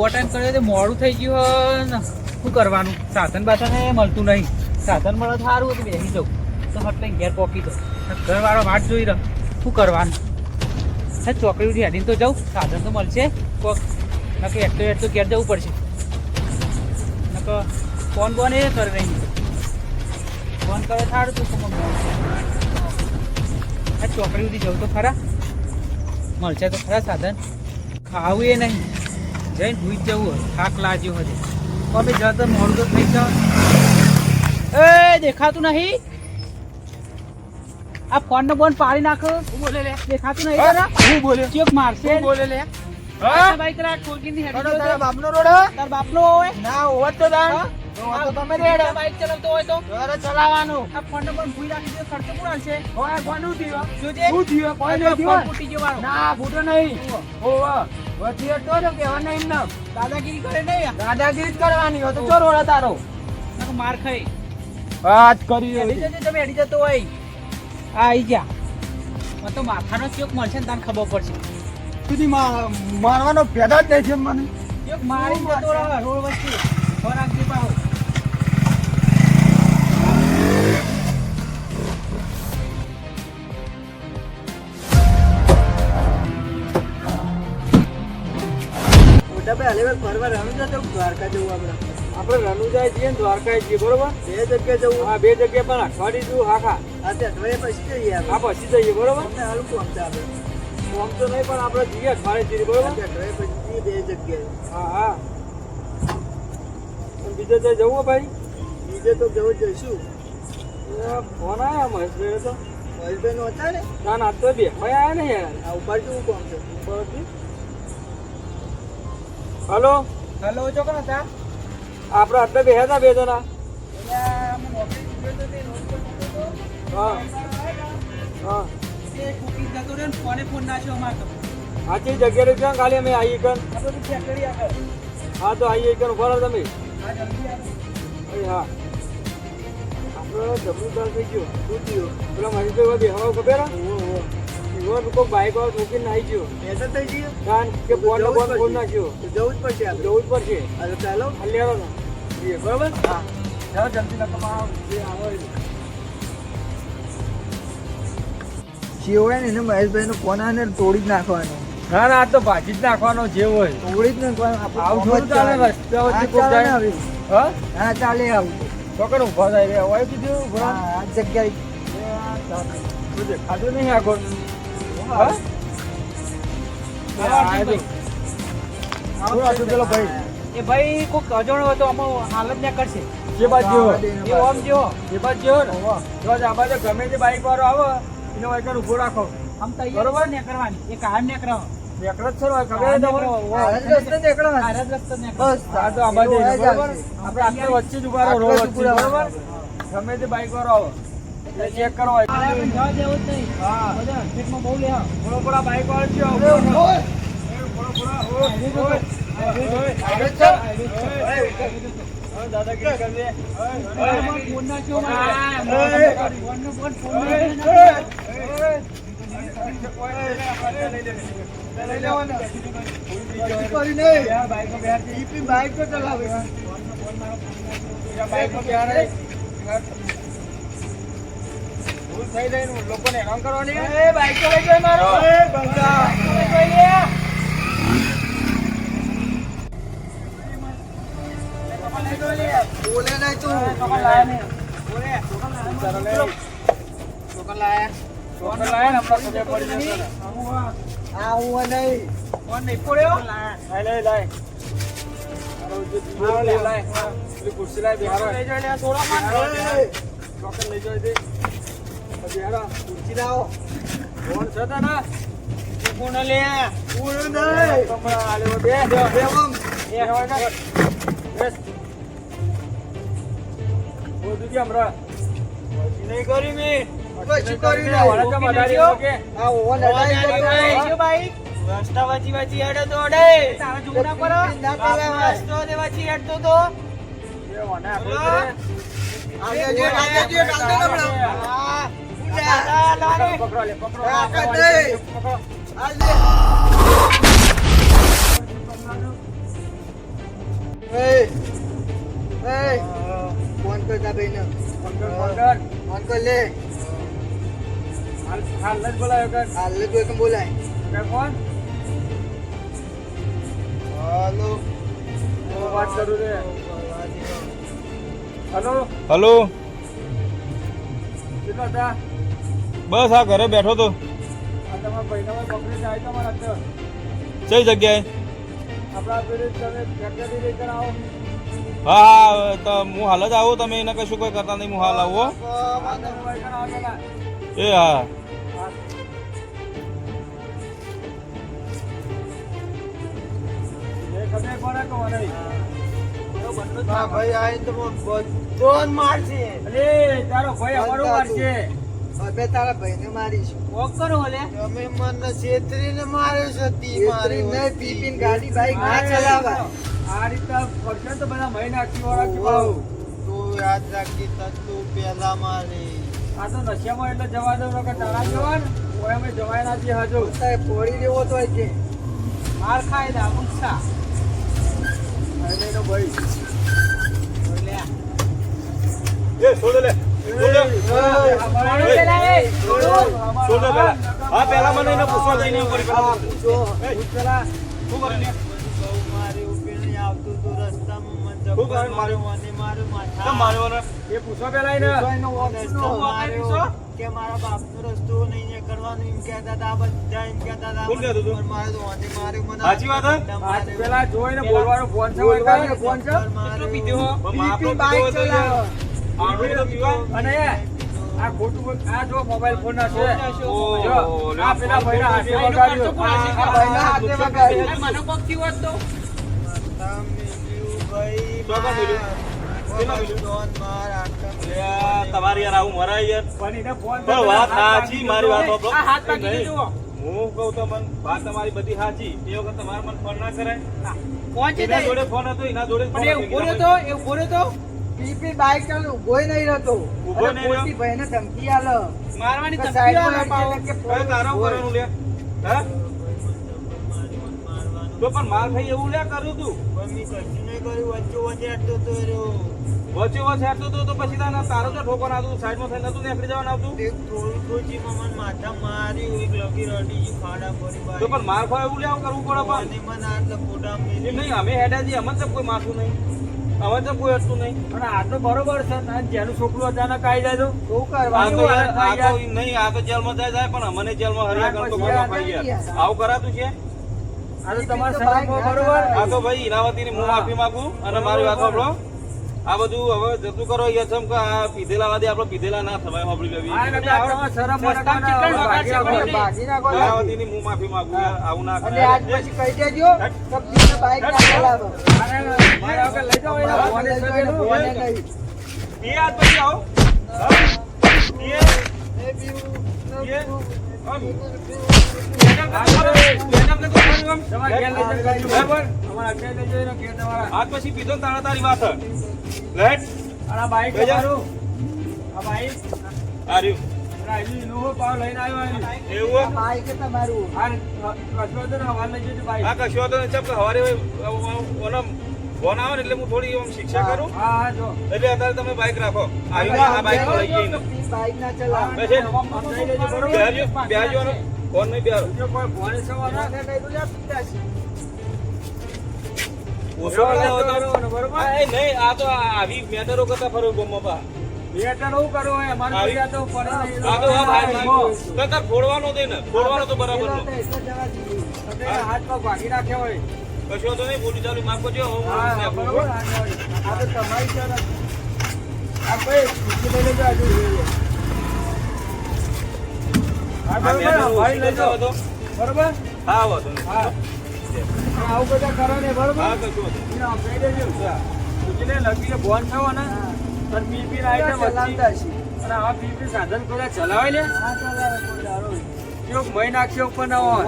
Over time કર્યો તો મોડું થઈ ગયું ને શું કરવાનું? સાધન બાધન મળતું નહીં. સાધન મળે સારું હતું, બેસી જાઉં તો એટલે ઘેર પોકી દઉં. ઘરવાળો વાટ જોઈ રહ્યો, શું કરવાનું? ચોકડી ઉઠી હેડીને તો જાઉં, સાધન તો મળશે કોક. નકે એટો ઘેર જવું પડશે. નકે ફોન બોન એ કરે નહીં. ફોન કરે સારું તું ચોકડી ઉઠી જવું તો ખરા, મળશે તો ખરા સાધન. ખાવું એ નહીં, જઈને ભૂઈ જ જવું હોય, થાક લાગ્યો હજી. અમે જતો મોડું તો થઈ જાવ. એ દેખાતું નહીં, આ ફોન નો બોન પાડી નાખો. હું બોલે લે, દેખાતું નહીં. હું બોલે ચેક મારશે. બોલે લે બાઈક રાખ કોલકીની હેડી. તારા બાપનો રોડ? તારા બાપનો હોય ના હોત તો દાન તો તમે રેડ બાઈક ચલાવતો હોય તો અરે ચલાવવાનું. આ ફોન નો બોન ભૂઈ રાખી દે, ખર્ચો કોણ આવશે? ઓય કોનું થયો? જોજે હું થયો? કોઈ નહીં થયો. ફૂટી જવાનો ના, ફૂટો નહીં. ઓવા વચ્ચે તો ને કેવા નહીં ને દાદાગીરી કરે નહીં. દાદાગીરી જ કરવાની હોય તો ચોર ઓળા તારો માર ખાઈ વાત કરી. તમે હેડી જતો હોય આઈ જા તો માથાનો ચોક મળશે ને તને ખબર પડશે. સુધી મારવાનો પેદા જ નહીં છે મને. ચોક મારી જતો રહે રોડ વચ્ચે ખોરાક દે પાહો. ફરવા રણુજા જવું, દ્વારકા જવું. આપણે રણુજા જઈએ ને દ્વારકા જઈએ, બરોબર? બે જગ્યાએ જવું. હા, બે જગ્યાએ પણ અઠવાડિયું જવું. હા અઠવાડિયે પછી જઈએ. હા પછી જઈએ, બરોબર? હાલું કોમ છે આપણે કોમ તો નહીં પણ આપણે જઈએ અઠવાડિયે જઈએ, બરોબર? અઠવાડિયે પછી બે જગ્યાએ. હા હા બીજે તો જવું ભાઈ? બીજે તો જવું જઈશું. ફોન આવ્યા મહેશભાઈ તો. મહેશભાઈ નો હતા ને? ના ના તો બે ભાઈ આવ્યા ને યાર. આ ઉપર કેવું કોમ છે? ઉપરથી હલો હલો ચોકન હતા આપણે એટલે બે હતા બે જણા. હા હા આથી જગ્યાએ ક્યાં ખાલી અમે આવીએ કન. હા તો આવીએ કન ઉભા રહો તમે. હા આપણે જબરદસ્ત થઈ ગયો. શું થયું? પેલા મહેશભાઈ બે હવા ખબર? કોઈ બાઈક વાળો મૂકીને આવી ગયો. એસર થઈ ગયો કારણ કે ફોન ફોન નાખ્યો. જવું જ પડશે, જવું જ પડશે. ચાલો લેવો ને બરોબર. હા ચાલો જલ્દી નકમાં આવો. શિવભાઈ ને એને મહેશભાઈ નો ફોન આવે ને તોડી જ નાખવાનો. ના ના આ તો ભાજી જ નાખવાનો જે હોય તોડી જ નાખવાનો. આવું ચાલે રસ્તા વચ્ચે કોઈ જાય. હા હા ચાલે આવું ચોકડ ઉભા થાય રે. હોય કીધું આ જગ્યાએ ખાધું નહીં આગળ. ભાઈ કોઈક અજાણો હોય તો આમાં હાલત ના કરશે. જે બાજુ આમ જો એ બાજુ ને આ બાજુ ગમે તે બાઈક વાળો આવે એનો વાઈકર ઉભો રાખો. આમ તૈયાર બરોબર ને કરવાની. એ કાયમ ને કરાવો. નેકળો જ છે ખબર બસ આ તો આ બાજુ બરોબર. આપણે આટલે વચ્ચે જ ઉભા રહો રોડ વચ્ચે, બરોબર? ગમે તે બાઈક વાળો આવે ચેક કરો. જવા દેવું જ નહીં. હા બધા ખેતમાં બહુ લે થોડો થોડા બાઈક વાળો છે. દાદાગીરી કરજે. ફોન નાખ્યો બાઈક તો ચલાવે. થઈ જાય લોકોને હેરાન કરવાની. બાઈક તો લઈ જાય મારો. બોલે નહીં તું. ખુરશી લાય બિહારો લઈ જાય. ચોકન લઈ જાય. ખુરશી લાવો. ફોન છે ને ફોન લે. ફોન નહીં કમળા આલે બે દેવમ એ હોય ને બસ બોલ કેમ રા નહીં કરી મે પછી કરી ને વાળા તો મડારી ઓકે આ ઓવન લડાઈ ગયો ભાઈ. રસ્તા વાચી વાચી હેડે તો અડે તારા જોડા પર ના પેલા રસ્તો દે વાચી હેડતો તો એ ઓને આપણે આગે જે ડાલ દે હા પકડો લે પકડો હાલ દે ફોન કરતા ભાઈને ફોન કર લે હાલ જ બોલાયો કર હાલ તો એક બોલાય કોણ હાલો વાત કરું રે હલો હલો કેટલા હતા બસ આ ઘરે બેઠો તો આ તમારા ભાઈના પકડી જાય તમારા અંદર કઈ જગ્યાએ આપણા પેલી તમે ફેક્ટરી લઈ કર આવો હા હા તો હું હાલ જ આવું તમે એને કશું કોઈ કરતા નહીં હું હાલ આવું હો. એ હા ભાઈ આઈ તો બધો મારશે તારો ભાઈ અમારો મારશે હવે તારા ભાઈને મારીશું વોક કરો ઓલે તમે મને છેતરીને માર્યો છે તી મારી નહીં પીપીને ગાડી બાઈક ના ચલાવાય આ રીતે ફરશે તો બધા મહિના આખી વાળા કે ભાવ તું યાદ રાખી તું પેલા મારી આ તો નશિયામાં એટલે જવા દો કે તારા જવાન ઓય અમે જવાય ના જી હજુ તારે પોડી લેવો તો કે માર ખાય દા મુંસા અરે નો ભાઈ ઓલે એ છોડ લે છોડ દે પેલા હા પેલા મને એને પૂછવા જઈને ઉપર પેલા પેલા શું કરી લે બહુ મારી ઉપર નહીં આવતું તું રસ્તામાં મને શું કરે માર્યો? મને મારું માથા કેમ માર્યો ને એ પૂછો પેલા એને કોઈનો રસ્તો માર્યો કે મારા બાપનો રસ્તો નહીં નીકળવાનો એમ કહેતા હતા બધા એમ કહેતા હતા કોણ કહેતું હતું? પણ મારે તો વાંધે માર્યો મને સાચી વાત હે? આ પેલા જોઈને બોલવાનો ફોન છે બોલવાનો ફોન છે કેટલો પીધો પણ માપનો પીપી બાઈક પીધો હતો ચલાવો આડું તો પીવા અને આ ખોટું આ જો મોબાઈલ ફોન ના છે ઓહો, જો આ પેલા ભાઈના હાથે વગાડ્યો આ ભાઈના હાથે વગાડ્યો મને કોક થી વાત તો તમારી યાર આવું મરાય યાર પણ એને ફોન પણ વાત સાચી મારી વાત સાંભળો. આ હાથ પાકી નહીં. દીધો હું કહું તો મન વાત તમારી બધી સાચી એ વખત તમારે મને ફોન ના કરાય કોણ છે એના તે જોડે ફોન હતો એના જોડે ફોન પણ એ ઉભો રહ્યો તો એ ઉભો રહ્યો તો પીપી બાઈક ચાલુ ઉભોય નહીં રહેતો ઊભો નહીં રહ્યો? ખોટી ભાઈને ધમકી આલે મારવાની કે તકલીફ સાઈડમાં ના પાડો. એટલે કે કઈ તારા કરવાનું લે હા તો પણ માર ખાઈ એવું લે કર્યું તું વચ્ચે વચ્ચે આટલો તો રહ્યો વચ્ચે વચ્ચે હેઠતો તો પછી તારો તો ઠોકો ના આવતું સાઈડમાં થઈને નતું નીકળી જવાનું આવતું એક થોડું થોડી મમન માથા માર્યું એક લગી રડી ગઈ ખાડા પડી તો બાઈ પણ માર ખાય એવું લેવું કરવું પડે પણ અને મને આટલા ફોટા એ મેલી નહીં અમે હેડાજી અમે તો કોઈ માથું નહીં અમે તો કોઈ હતું નહીં પણ આ તો બરોબર છે ને જેનું છોકરું અચાનક આવી જાય તો શું આ કરવાનું તો યાર, આ તો યાર. નહીં આ તો જેલમાં જાય પણ અમને જેલમાં હરિયા કરો તો ઘરમાં ખાઈ ગયા આવું કરાતું છે આ તો તમારા શરમમાં બરોબર આ તો ભાઈ ઇનાવતીની હું માફી માંગુ અને મારી વાત સાંભળો આ બધું હવે જતું કરો યાર ચમ કે આ પીધેલા વાદે આપણે પીધેલા ના થવાય સાંભળી લેવી આ નકર આ તમારા શરમ ભાગી નાખો લે. ઇનાવતીની હું માફી માંગુ યાર આવું ના અને આજ કરાય પછી કહી દેજો કે પીને બાઈક ના ચલાવો મારા વગર લઈ જાઓ એના ફોને ફોને સગેલું. ફોને નહીં. એ આજ પછી આવો હા? એ એ બીવું એ નતું. આમ. એનામને તો ફોન આમ. તમારા ઘેર લઈ જાઓ ગાડી બરોબર અમારા ઘેર લઈ જાઓ એનો ઘેર તમારા આજ પછી પીધો ને તારા તારી વાત રાઈટ અને આ બાઈક લઈ જાઓ. તમારું આ બાઈક આ રહ્યું રાજી નો પાવ લઈને આવ્યો અહીં. એવું આ બાઈક એ તમારું આ કશો તો ને હવા લઈ જજો બાઈક આ કશું હતો ને ચમ કે હવારે ઓનો ફોન આવે ને એટલે હું થોડી આમ શિક્ષા કરું હા હા જો એટલે અત્યારે તમે બાઈક રાખો આવીને આ બાઈક લઈ જઈને બાઈક ના ચલાવો બેસે. સમજાઈ દેજો બરોબર બેહજો બેહજો ને ફોન નહીં બેહારો જો કોઈ ફોને સવાર રાખે કઈ તો લે પિતાજી ઓછો કરતા હોય તો બરોબર આ એ નહીં આ તો આવી મેટરો કરતા ફરો ગમો બા બેટર હું કરો હોય અમારે આવી. તો પડે નહીં. આ તો આ ભાઈ તો તાર ફોડવાનો દે ને ફોડવાનો તો બરાબર નો એટલે જવા દીધું. તમે હાથ પગ ભાગી નાખ્યા હોય કશું હતો નહીં બોલી ચાલુ માફ કરજો હું હા આપું બરોબર છું. આ તો તમારી છે ને. આ ભાઈ ખુરશી લઈ લેજો આજુ હા આ બરોબર મેટરો ભાઈ લઈ જાઓ તો બરોબર હા વાંધો નહીં. હા આવું બધા કરો ને બરોબર હા કશું હતું એને આપી દેજો ખુરશીને લગીને બોન થવો ને અને પીપી રાઈટ ચલાવતા વચ્ચે છીએ. અને આ પીપી સાધન બધા ચલાવે લે હા ચલાવે કોઈ દારૂ. કેવું મહી નાખ્યો ઉપર ના હોય